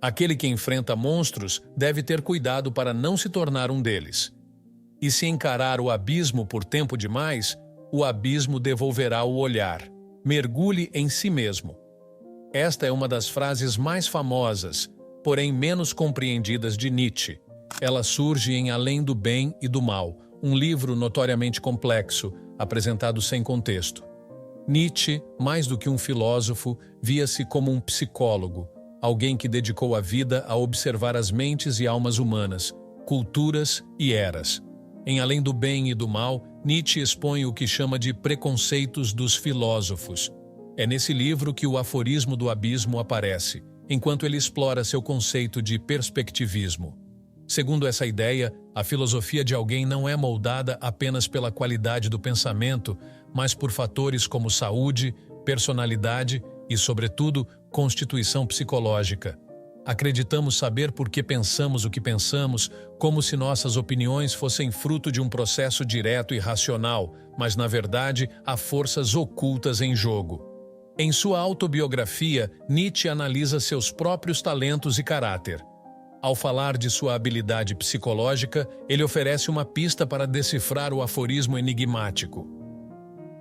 Aquele que enfrenta monstros deve ter cuidado para não se tornar um deles. E se encarar o abismo por tempo demais, o abismo devolverá o olhar. Mergulhe em si mesmo. Esta é uma das frases mais famosas, porém menos compreendidas de Nietzsche. Ela surge em Além do Bem e do Mal, um livro notoriamente complexo, apresentado sem contexto. Nietzsche, mais do que um filósofo, via-se como um psicólogo, alguém que dedicou a vida a observar as mentes e almas humanas, culturas e eras. Em Além do Bem e do Mal, Nietzsche expõe o que chama de preconceitos dos filósofos. É nesse livro que o aforismo do abismo aparece, enquanto ele explora seu conceito de perspectivismo. Segundo essa ideia, a filosofia de alguém não é moldada apenas pela qualidade do pensamento, mas por fatores como saúde, personalidade e, sobretudo, constituição psicológica. Acreditamos saber por que pensamos o que pensamos, como se nossas opiniões fossem fruto de um processo direto e racional, mas, na verdade, há forças ocultas em jogo. Em sua autobiografia, Nietzsche analisa seus próprios talentos e caráter. Ao falar de sua habilidade psicológica, ele oferece uma pista para decifrar o aforismo enigmático.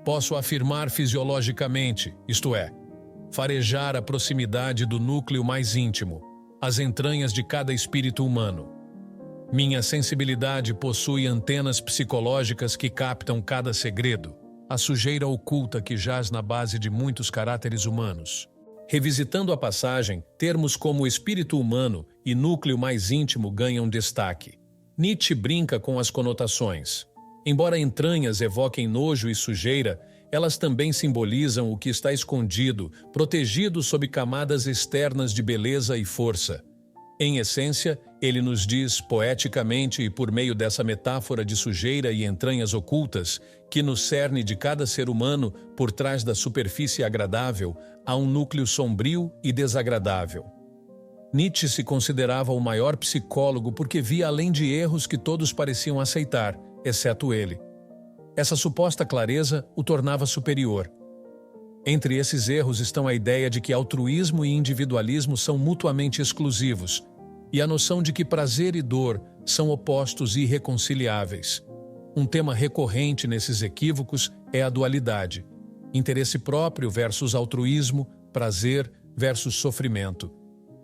Posso afirmar fisiologicamente, isto é, farejar a proximidade do núcleo mais íntimo, as entranhas de cada espírito humano. Minha sensibilidade possui antenas psicológicas que captam cada segredo, a sujeira oculta que jaz na base de muitos caráteres humanos. Revisitando a passagem, termos como espírito humano e núcleo mais íntimo ganham destaque. Nietzsche brinca com as conotações. Embora entranhas evoquem nojo e sujeira, elas também simbolizam o que está escondido, protegido sob camadas externas de beleza e força. Em essência, ele nos diz, poeticamente e por meio dessa metáfora de sujeira e entranhas ocultas, que no cerne de cada ser humano, por trás da superfície agradável, há um núcleo sombrio e desagradável. Nietzsche se considerava o maior psicólogo porque via além de erros que todos pareciam aceitar, exceto ele. Essa suposta clareza o tornava superior. Entre esses erros estão a ideia de que altruísmo e individualismo são mutuamente exclusivos, e a noção de que prazer e dor são opostos e irreconciliáveis. Um tema recorrente nesses equívocos é a dualidade: interesse próprio versus altruísmo, prazer versus sofrimento.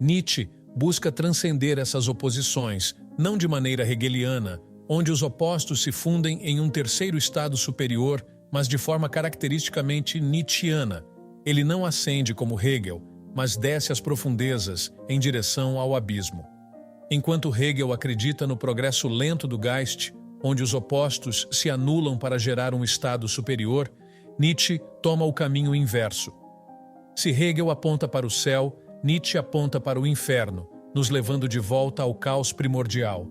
Nietzsche busca transcender essas oposições, não de maneira hegeliana, onde os opostos se fundem em um terceiro estado superior, mas de forma caracteristicamente nietzschiana. Ele não ascende como Hegel, mas desce às profundezas, em direção ao abismo. Enquanto Hegel acredita no progresso lento do Geist, onde os opostos se anulam para gerar um estado superior, Nietzsche toma o caminho inverso. Se Hegel aponta para o céu, Nietzsche aponta para o inferno, nos levando de volta ao caos primordial.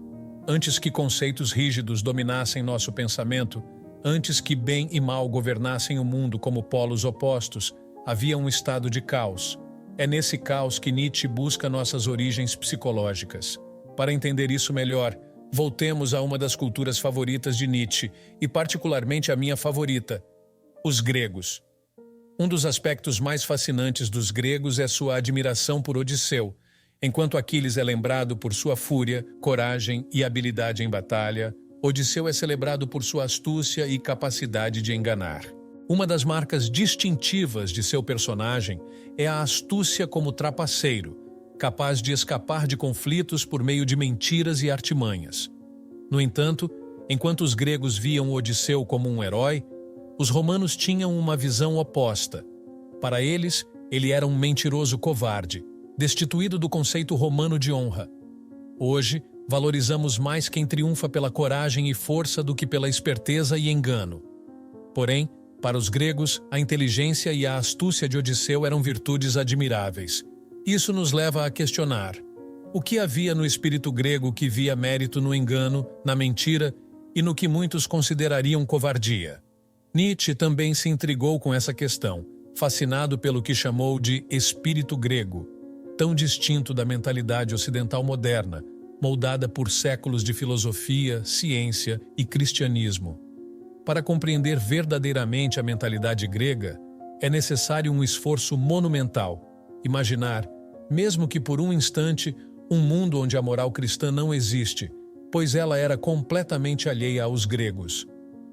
Antes que conceitos rígidos dominassem nosso pensamento, antes que bem e mal governassem o mundo como polos opostos, havia um estado de caos. É nesse caos que Nietzsche busca nossas origens psicológicas. Para entender isso melhor, voltemos a uma das culturas favoritas de Nietzsche, e particularmente a minha favorita, os gregos. Um dos aspectos mais fascinantes dos gregos é sua admiração por Odisseu. Enquanto Aquiles é lembrado por sua fúria, coragem e habilidade em batalha, Odisseu é celebrado por sua astúcia e capacidade de enganar. Uma das marcas distintivas de seu personagem é a astúcia como trapaceiro, capaz de escapar de conflitos por meio de mentiras e artimanhas. No entanto, enquanto os gregos viam Odisseu como um herói, os romanos tinham uma visão oposta. Para eles, ele era um mentiroso covarde, destituído do conceito romano de honra. Hoje, valorizamos mais quem triunfa pela coragem e força do que pela esperteza e engano. Porém, para os gregos, a inteligência e a astúcia de Odisseu eram virtudes admiráveis. Isso nos leva a questionar: o que havia no espírito grego que via mérito no engano, na mentira e no que muitos considerariam covardia? Nietzsche também se intrigou com essa questão, fascinado pelo que chamou de espírito grego, tão distinto da mentalidade ocidental moderna, moldada por séculos de filosofia, ciência e cristianismo. Para compreender verdadeiramente a mentalidade grega, é necessário um esforço monumental: imaginar, mesmo que por um instante, um mundo onde a moral cristã não existe, pois ela era completamente alheia aos gregos.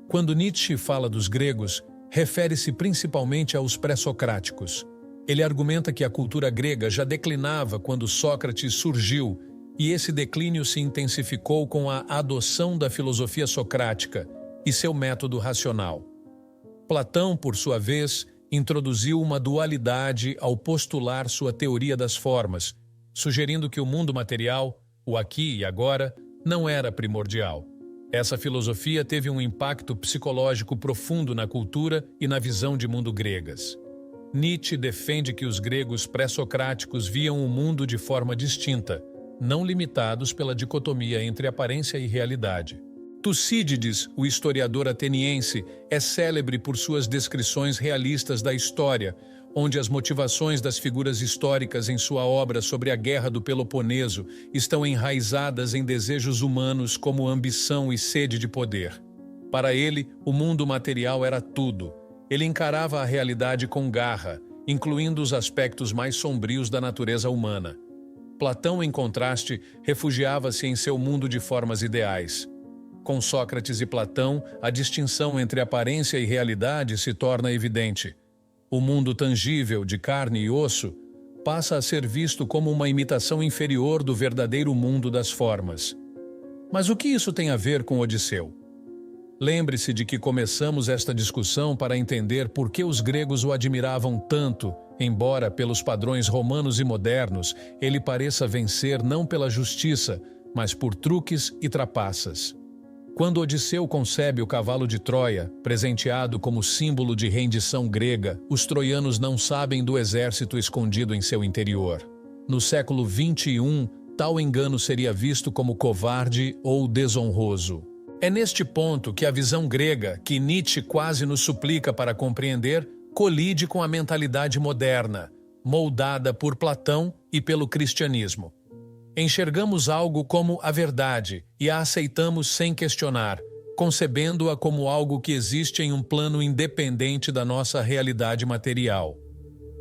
Quando Nietzsche fala dos gregos, refere-se principalmente aos pré-socráticos. Ele argumenta que a cultura grega já declinava quando Sócrates surgiu, e esse declínio se intensificou com a adoção da filosofia socrática e seu método racional. Platão, por sua vez, introduziu uma dualidade ao postular sua teoria das formas, sugerindo que o mundo material, o aqui e agora, não era primordial. Essa filosofia teve um impacto psicológico profundo na cultura e na visão de mundo gregas. Nietzsche defende que os gregos pré-socráticos viam o mundo de forma distinta, não limitados pela dicotomia entre aparência e realidade. Tucídides, o historiador ateniense, é célebre por suas descrições realistas da história, onde as motivações das figuras históricas em sua obra sobre a Guerra do Peloponeso estão enraizadas em desejos humanos como ambição e sede de poder. Para ele, o mundo material era tudo. Ele encarava a realidade com garra, incluindo os aspectos mais sombrios da natureza humana. Platão, em contraste, refugiava-se em seu mundo de formas ideais. Com Sócrates e Platão, a distinção entre aparência e realidade se torna evidente. O mundo tangível, de carne e osso, passa a ser visto como uma imitação inferior do verdadeiro mundo das formas. Mas o que isso tem a ver com Odisseu? Lembre-se de que começamos esta discussão para entender por que os gregos o admiravam tanto, embora, pelos padrões romanos e modernos, ele pareça vencer não pela justiça, mas por truques e trapaças. Quando Odisseu concebe o cavalo de Troia, presenteado como símbolo de rendição grega, os troianos não sabem do exército escondido em seu interior. No século XXI, tal engano seria visto como covarde ou desonroso. É neste ponto que a visão grega, que Nietzsche quase nos suplica para compreender, colide com a mentalidade moderna, moldada por Platão e pelo cristianismo. Enxergamos algo como a verdade e a aceitamos sem questionar, concebendo-a como algo que existe em um plano independente da nossa realidade material.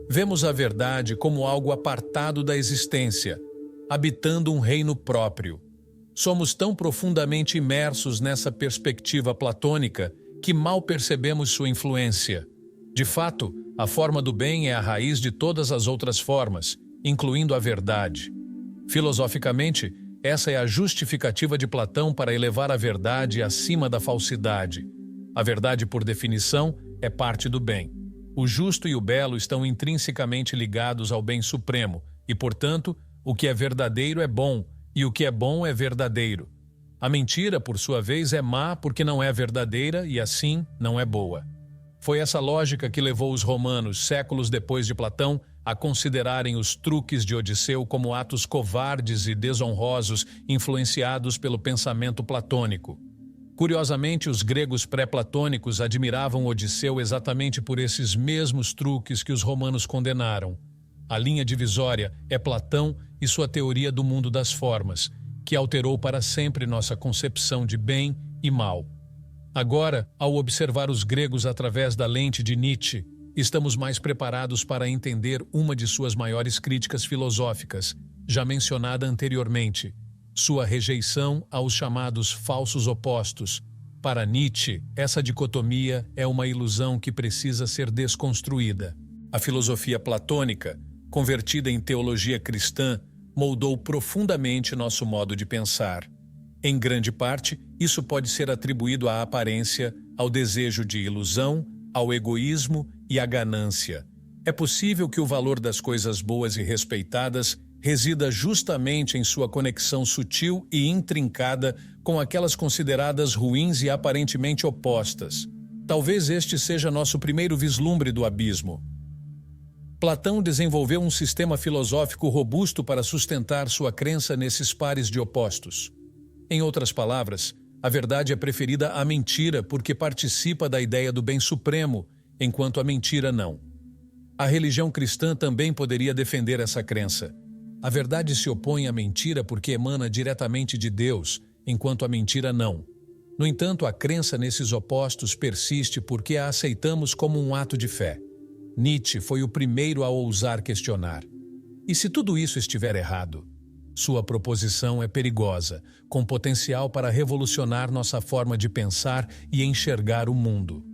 Vemos a verdade como algo apartado da existência, habitando um reino próprio. Somos tão profundamente imersos nessa perspectiva platônica que mal percebemos sua influência. De fato, a forma do bem é a raiz de todas as outras formas, incluindo a verdade. Filosoficamente, essa é a justificativa de Platão para elevar a verdade acima da falsidade. A verdade, por definição, é parte do bem. O justo e o belo estão intrinsecamente ligados ao bem supremo, e, portanto, o que é verdadeiro é bom, e o que é bom é verdadeiro. A mentira, por sua vez, é má porque não é verdadeira e, assim, não é boa. Foi essa lógica que levou os romanos, séculos depois de Platão, a considerarem os truques de Odisseu como atos covardes e desonrosos influenciados pelo pensamento platônico. Curiosamente, os gregos pré-platônicos admiravam Odisseu exatamente por esses mesmos truques que os romanos condenaram. A linha divisória é Platão e sua teoria do mundo das formas, que alterou para sempre nossa concepção de bem e mal. Agora, ao observar os gregos através da lente de Nietzsche, estamos mais preparados para entender uma de suas maiores críticas filosóficas, já mencionada anteriormente, sua rejeição aos chamados falsos opostos. Para Nietzsche, essa dicotomia é uma ilusão que precisa ser desconstruída. A filosofia platônica, convertida em teologia cristã, moldou profundamente nosso modo de pensar. Em grande parte, isso pode ser atribuído à aparência, ao desejo de ilusão, ao egoísmo e à ganância. É possível que o valor das coisas boas e respeitadas resida justamente em sua conexão sutil e intrincada com aquelas consideradas ruins e aparentemente opostas. Talvez este seja nosso primeiro vislumbre do abismo. Platão desenvolveu um sistema filosófico robusto para sustentar sua crença nesses pares de opostos. Em outras palavras, a verdade é preferida à mentira porque participa da ideia do bem supremo, enquanto a mentira não. A religião cristã também poderia defender essa crença. A verdade se opõe à mentira porque emana diretamente de Deus, enquanto a mentira não. No entanto, a crença nesses opostos persiste porque a aceitamos como um ato de fé. Nietzsche foi o primeiro a ousar questionar. E se tudo isso estiver errado? Sua proposição é perigosa, com potencial para revolucionar nossa forma de pensar e enxergar o mundo.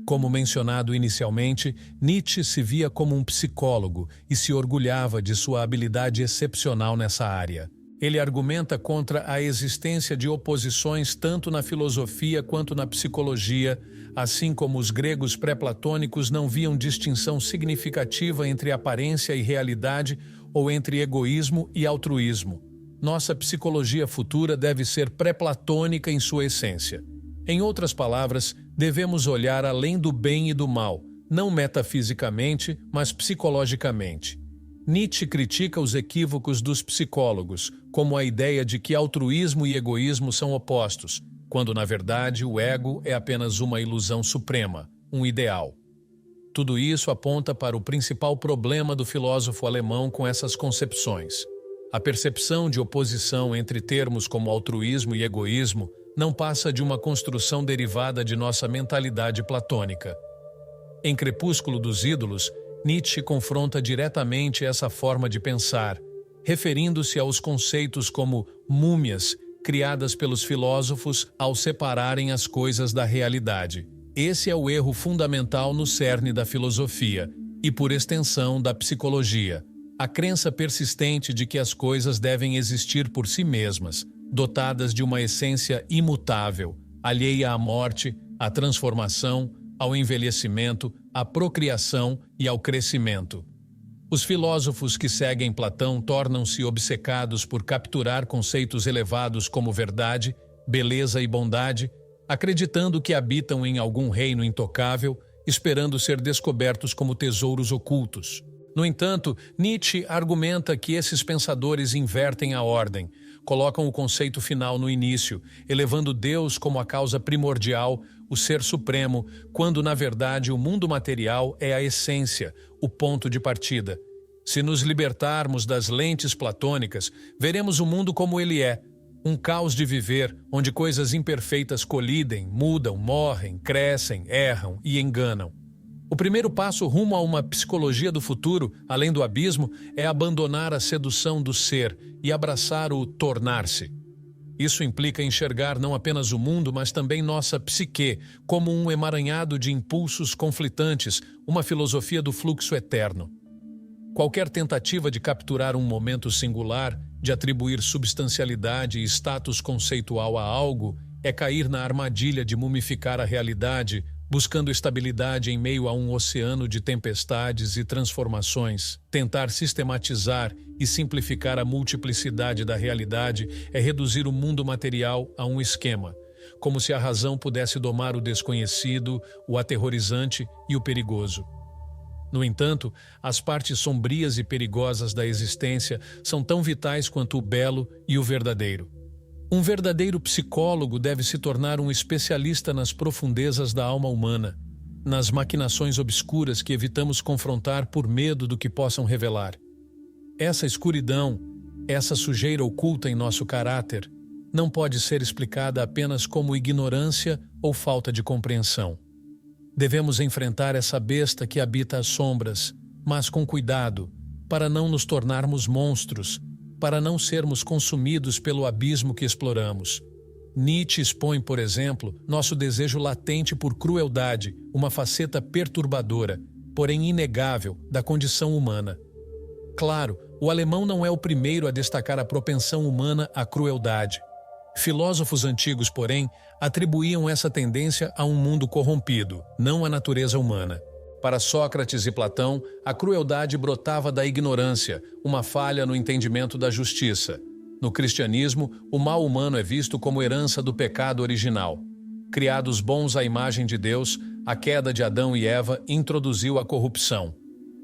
Como mencionado inicialmente, Nietzsche se via como um psicólogo e se orgulhava de sua habilidade excepcional nessa área. Ele argumenta contra a existência de oposições tanto na filosofia quanto na psicologia, assim como os gregos pré-platônicos não viam distinção significativa entre aparência e realidade ou entre egoísmo e altruísmo. Nossa psicologia futura deve ser pré-platônica em sua essência. Em outras palavras, devemos olhar além do bem e do mal, não metafisicamente, mas psicologicamente. Nietzsche critica os equívocos dos psicólogos, como a ideia de que altruísmo e egoísmo são opostos, quando na verdade o ego é apenas uma ilusão suprema, um ideal. Tudo isso aponta para o principal problema do filósofo alemão com essas concepções. A percepção de oposição entre termos como altruísmo e egoísmo não passa de uma construção derivada de nossa mentalidade platônica. Em Crepúsculo dos Ídolos, Nietzsche confronta diretamente essa forma de pensar, referindo-se aos conceitos como múmias criadas pelos filósofos ao separarem as coisas da realidade. Esse é o erro fundamental no cerne da filosofia e, por extensão, da psicologia. A crença persistente de que as coisas devem existir por si mesmas, dotadas de uma essência imutável, alheia à morte, à transformação, ao envelhecimento, à procriação e ao crescimento. Os filósofos que seguem Platão tornam-se obcecados por capturar conceitos elevados como verdade, beleza e bondade, acreditando que habitam em algum reino intocável, esperando ser descobertos como tesouros ocultos. No entanto, Nietzsche argumenta que esses pensadores invertem a ordem, colocam o conceito final no início, elevando Deus como a causa primordial, o ser supremo, quando na verdade o mundo material é a essência, o ponto de partida. Se nos libertarmos das lentes platônicas, veremos o mundo como ele é, um caos de viver, onde coisas imperfeitas colidem, mudam, morrem, crescem, erram e enganam. O primeiro passo rumo a uma psicologia do futuro, além do abismo, é abandonar a sedução do ser e abraçar o tornar-se. Isso implica enxergar não apenas o mundo, mas também nossa psique, como um emaranhado de impulsos conflitantes, uma filosofia do fluxo eterno. Qualquer tentativa de capturar um momento singular, de atribuir substancialidade e status conceitual a algo, é cair na armadilha de mumificar a realidade, buscando estabilidade em meio a um oceano de tempestades e transformações. Tentar sistematizar e simplificar a multiplicidade da realidade é reduzir o mundo material a um esquema, como se a razão pudesse domar o desconhecido, o aterrorizante e o perigoso. No entanto, as partes sombrias e perigosas da existência são tão vitais quanto o belo e o verdadeiro. Um verdadeiro psicólogo deve se tornar um especialista nas profundezas da alma humana, nas maquinações obscuras que evitamos confrontar por medo do que possam revelar. Essa escuridão, essa sujeira oculta em nosso caráter, não pode ser explicada apenas como ignorância ou falta de compreensão. Devemos enfrentar essa besta que habita as sombras, mas com cuidado, para não nos tornarmos monstros, para não sermos consumidos pelo abismo que exploramos. Nietzsche expõe, por exemplo, nosso desejo latente por crueldade, uma faceta perturbadora, porém inegável, da condição humana. Claro, o alemão não é o primeiro a destacar a propensão humana à crueldade. Filósofos antigos, porém, atribuíam essa tendência a um mundo corrompido, não à natureza humana. Para Sócrates e Platão, a crueldade brotava da ignorância, uma falha no entendimento da justiça. No cristianismo, o mal humano é visto como herança do pecado original. Criados bons à imagem de Deus, a queda de Adão e Eva introduziu a corrupção.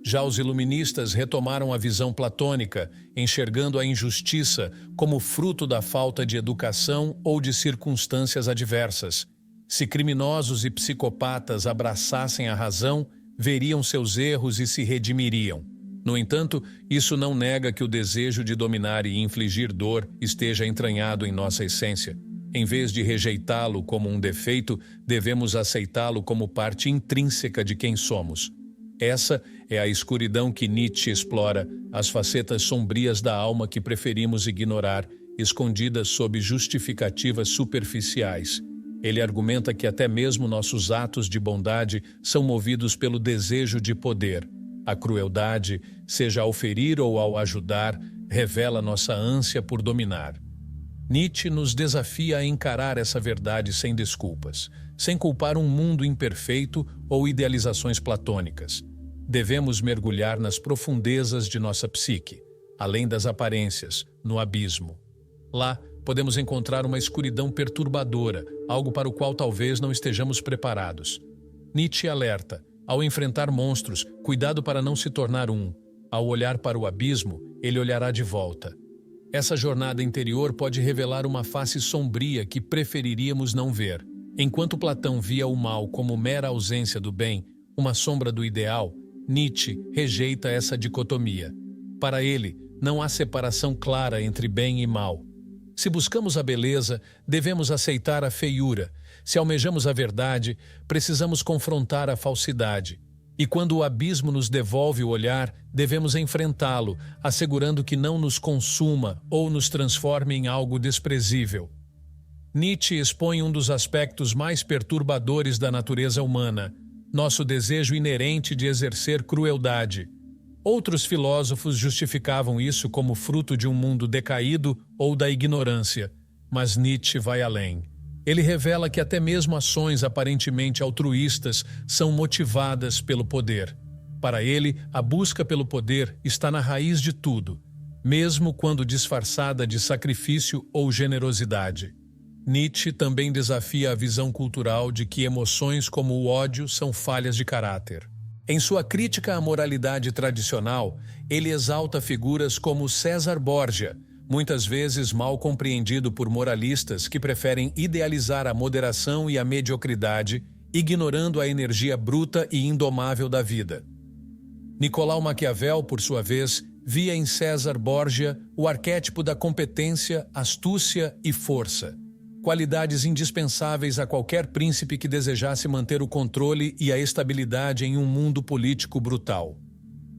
Já os iluministas retomaram a visão platônica, enxergando a injustiça como fruto da falta de educação ou de circunstâncias adversas. Se criminosos e psicopatas abraçassem a razão, veriam seus erros e se redimiriam. No entanto, isso não nega que o desejo de dominar e infligir dor esteja entranhado em nossa essência. Em vez de rejeitá-lo como um defeito, devemos aceitá-lo como parte intrínseca de quem somos. Essa é a escuridão que Nietzsche explora, as facetas sombrias da alma que preferimos ignorar, escondidas sob justificativas superficiais. Ele argumenta que até mesmo nossos atos de bondade são movidos pelo desejo de poder. A crueldade, seja ao ferir ou ao ajudar, revela nossa ânsia por dominar. Nietzsche nos desafia a encarar essa verdade sem desculpas, sem culpar um mundo imperfeito ou idealizações platônicas. Devemos mergulhar nas profundezas de nossa psique, além das aparências, no abismo. Lá, podemos encontrar uma escuridão perturbadora, algo para o qual talvez não estejamos preparados. Nietzsche alerta: ao enfrentar monstros, cuidado para não se tornar um. Ao olhar para o abismo, ele olhará de volta. Essa jornada interior pode revelar uma face sombria que preferiríamos não ver. Enquanto Platão via o mal como mera ausência do bem, uma sombra do ideal, Nietzsche rejeita essa dicotomia. Para ele, não há separação clara entre bem e mal. Se buscamos a beleza, devemos aceitar a feiura. Se almejamos a verdade, precisamos confrontar a falsidade. E quando o abismo nos devolve o olhar, devemos enfrentá-lo, assegurando que não nos consuma ou nos transforme em algo desprezível. Nietzsche expõe um dos aspectos mais perturbadores da natureza humana, nosso desejo inerente de exercer crueldade. Outros filósofos justificavam isso como fruto de um mundo decaído ou da ignorância, mas Nietzsche vai além. Ele revela que até mesmo ações aparentemente altruístas são motivadas pelo poder. Para ele, a busca pelo poder está na raiz de tudo, mesmo quando disfarçada de sacrifício ou generosidade. Nietzsche também desafia a visão cultural de que emoções como o ódio são falhas de caráter. Em sua crítica à moralidade tradicional, ele exalta figuras como César Borgia, muitas vezes mal compreendido por moralistas que preferem idealizar a moderação e a mediocridade, ignorando a energia bruta e indomável da vida. Nicolau Maquiavel, por sua vez, via em César Borgia o arquétipo da competência, astúcia e força, qualidades indispensáveis a qualquer príncipe que desejasse manter o controle e a estabilidade em um mundo político brutal.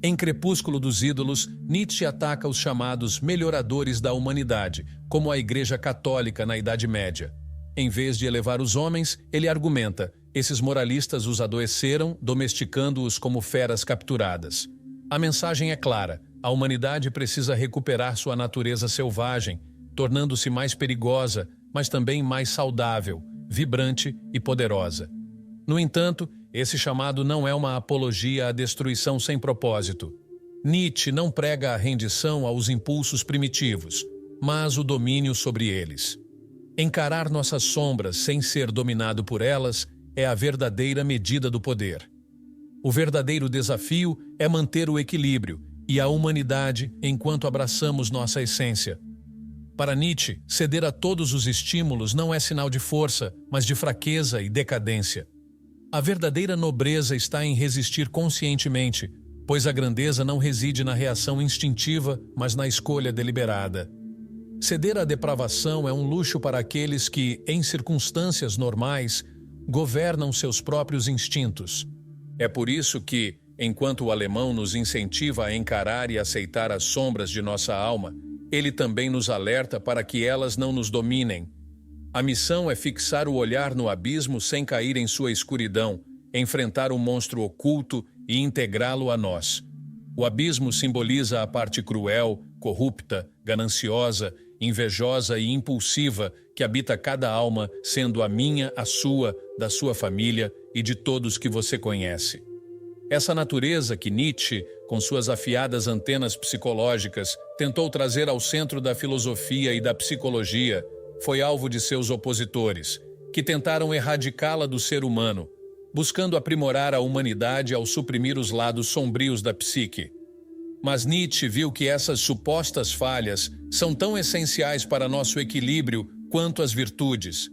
Em Crepúsculo dos Ídolos, Nietzsche ataca os chamados melhoradores da humanidade, como a Igreja Católica na Idade Média. Em vez de elevar os homens, ele argumenta: esses moralistas os adoeceram, domesticando-os como feras capturadas. A mensagem é clara: a humanidade precisa recuperar sua natureza selvagem, tornando-se mais perigosa, mas também mais saudável, vibrante e poderosa. No entanto, esse chamado não é uma apologia à destruição sem propósito. Nietzsche não prega a rendição aos impulsos primitivos, mas o domínio sobre eles. Encarar nossas sombras sem ser dominado por elas é a verdadeira medida do poder. O verdadeiro desafio é manter o equilíbrio e a humanidade enquanto abraçamos nossa essência. Para Nietzsche, ceder a todos os estímulos não é sinal de força, mas de fraqueza e decadência. A verdadeira nobreza está em resistir conscientemente, pois a grandeza não reside na reação instintiva, mas na escolha deliberada. Ceder à depravação é um luxo para aqueles que, em circunstâncias normais, governam seus próprios instintos. É por isso que, enquanto o alemão nos incentiva a encarar e aceitar as sombras de nossa alma, ele também nos alerta para que elas não nos dominem. A missão é fixar o olhar no abismo sem cair em sua escuridão, enfrentar o monstro oculto e integrá-lo a nós. O abismo simboliza a parte cruel, corrupta, gananciosa, invejosa e impulsiva que habita cada alma, sendo a minha, a sua, da sua família e de todos que você conhece. Essa natureza que Nietzsche, com suas afiadas antenas psicológicas, tentou trazer ao centro da filosofia e da psicologia, foi alvo de seus opositores, que tentaram erradicá-la do ser humano, buscando aprimorar a humanidade ao suprimir os lados sombrios da psique. Mas Nietzsche viu que essas supostas falhas são tão essenciais para nosso equilíbrio quanto as virtudes.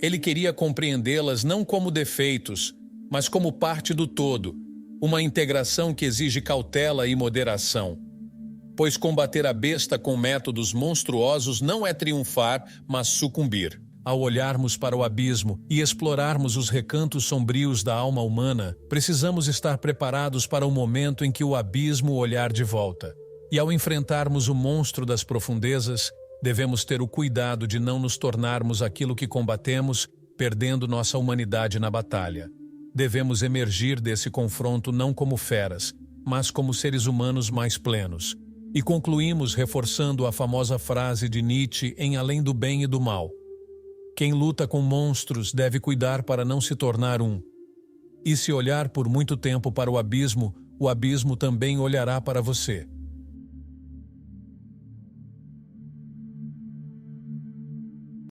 Ele queria compreendê-las não como defeitos, mas como parte do todo, uma integração que exige cautela e moderação. Pois combater a besta com métodos monstruosos não é triunfar, mas sucumbir. Ao olharmos para o abismo e explorarmos os recantos sombrios da alma humana, precisamos estar preparados para o momento em que o abismo olhar de volta. E ao enfrentarmos o monstro das profundezas, devemos ter o cuidado de não nos tornarmos aquilo que combatemos, perdendo nossa humanidade na batalha. Devemos emergir desse confronto não como feras, mas como seres humanos mais plenos. E concluímos reforçando a famosa frase de Nietzsche em Além do Bem e do Mal. Quem luta com monstros deve cuidar para não se tornar um. E se olhar por muito tempo para o abismo também olhará para você.